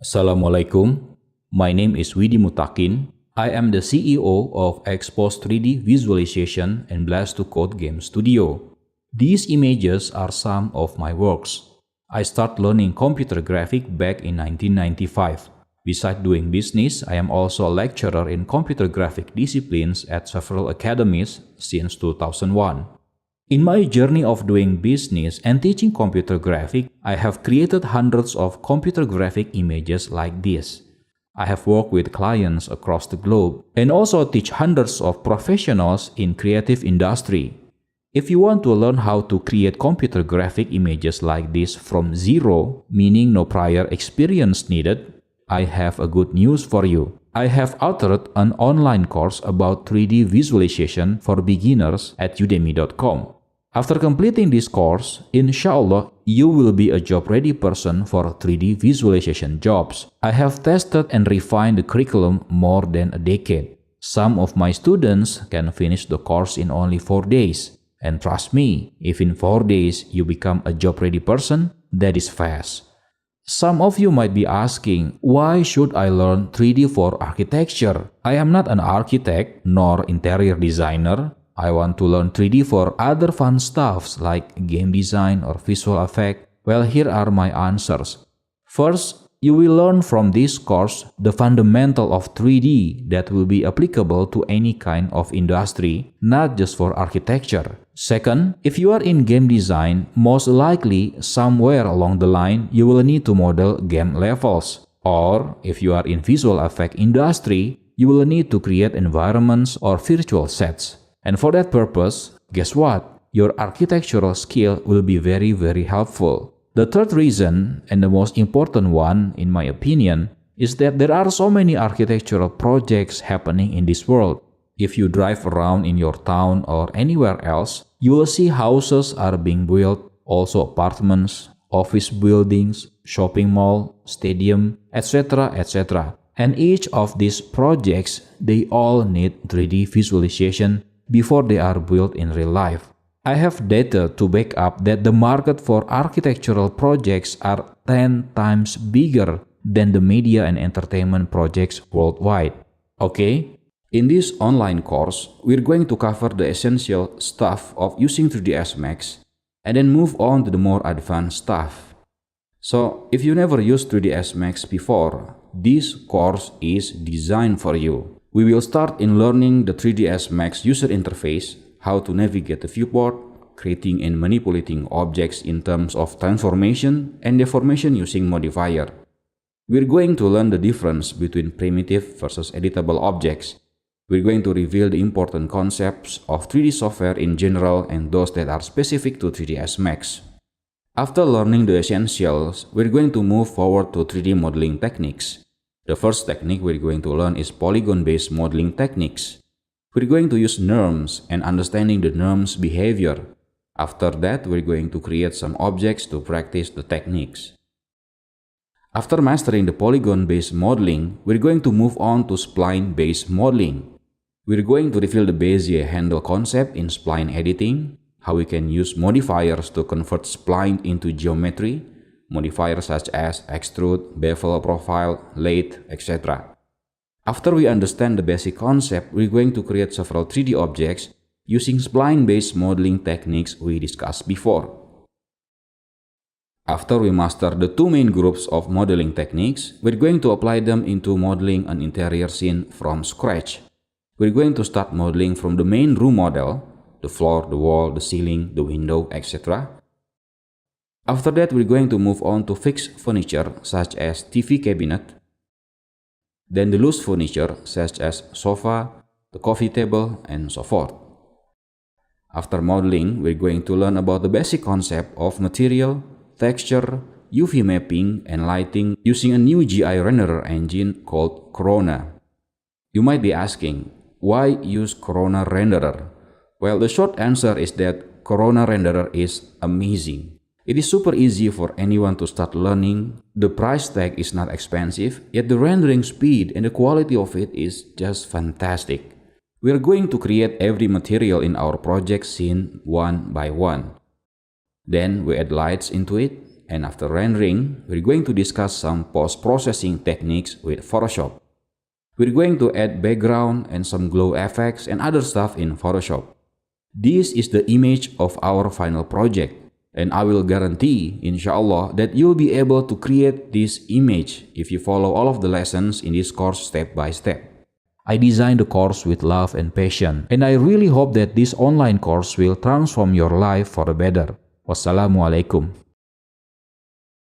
Assalamualaikum. My name is Widi Mutakin. I am the CEO of Expose 3D Visualization and Blast to Code Game Studio. These images are some of my works. I started learning computer graphics back in 1995. Besides doing business, I am also a lecturer in computer graphic disciplines at several academies since 2001. In my journey of doing business and teaching computer graphics, I have created hundreds of computer graphic images like this. I have worked with clients across the globe and also teach hundreds of professionals in creative industry. If you want to learn how to create computer graphic images like this from zero, meaning no prior experience needed, I have a good news for you. I have authored an online course about 3D visualization for beginners at udemy.com. After completing this course, inshallah, you will be a job-ready person for 3D visualization jobs. I have tested and refined the curriculum more than a decade. Some of my students can finish the course in only 4 days. And trust me, if in 4 days you become a job-ready person, that is fast. Some of you might be asking, why should I learn 3D for architecture? I am not an architect nor interior designer. I want to learn 3D for other fun stuffs like game design or visual effect. Well, here are my answers. First, you will learn from this course the fundamental of 3D that will be applicable to any kind of industry, not just for architecture. Second, if you are in game design, most likely somewhere along the line you will need to model game levels. Or if you are in visual effect industry, you will need to create environments or virtual sets. And for that purpose, guess what? Your architectural skill will be very helpful. The third reason, and the most important one in my opinion, is that there are so many architectural projects happening in this world. If you drive around in your town or anywhere else, you will see houses are being built, also apartments, office buildings, shopping mall, stadium, etc. And each of these projects, they all need 3D visualization before they are built in real life. I have data to back up that the market for architectural projects are 10 times bigger than the media and entertainment projects worldwide. Okay? In this online course, we're going to cover the essential stuff of using 3ds Max and then move on to the more advanced stuff. So, if you never used 3ds Max before, this course is designed for you. We will start in learning the 3ds Max user interface, how to navigate the viewport, creating and manipulating objects in terms of transformation and deformation using modifier. We're going to learn the difference between primitive versus editable objects. We're going to reveal the important concepts of 3D software in general and those that are specific to 3ds Max. After learning the essentials, we're going to move forward to 3D modeling techniques. The first technique we're going to learn is polygon-based modeling techniques. We're going to use norms and understanding the norms behavior. After that, we're going to create some objects to practice the techniques. After mastering the polygon-based modeling, we're going to move on to spline-based modeling. We're going to reveal the Bezier handle concept in spline editing, how we can use modifiers to convert spline into geometry, modifiers such as extrude, bevel profile, lathe, etc. After we understand the basic concept, we're going to create several 3D objects using spline-based modeling techniques we discussed before. After we master the two main groups of modeling techniques, we're going to apply them into modeling an interior scene from scratch. We're going to start modeling from the main room model, the floor, the wall, the ceiling, the window, etc. After that, we're going to move on to fixed furniture such as TV cabinet, then the loose furniture such as sofa, the coffee table, and so forth. After modeling, we're going to learn about the basic concept of material, texture, UV mapping, and lighting using a new GI renderer engine called Corona. You might be asking, why use Corona renderer? Well, the short answer is that Corona renderer is amazing. It is super easy for anyone to start learning. The price tag is not expensive, yet the rendering speed and the quality of it is just fantastic. We are going to create every material in our project scene one by one. Then we add lights into it, and after rendering, we're going to discuss some post-processing techniques with Photoshop. We're going to add background and some glow effects and other stuff in Photoshop. This is the image of our final project, and I will guarantee, inshallah, that you'll be able to create this image if you follow all of the lessons in this course step by step. I designed the course with love and passion, and I really hope that this online course will transform your life for the better. Wassalamualaikum.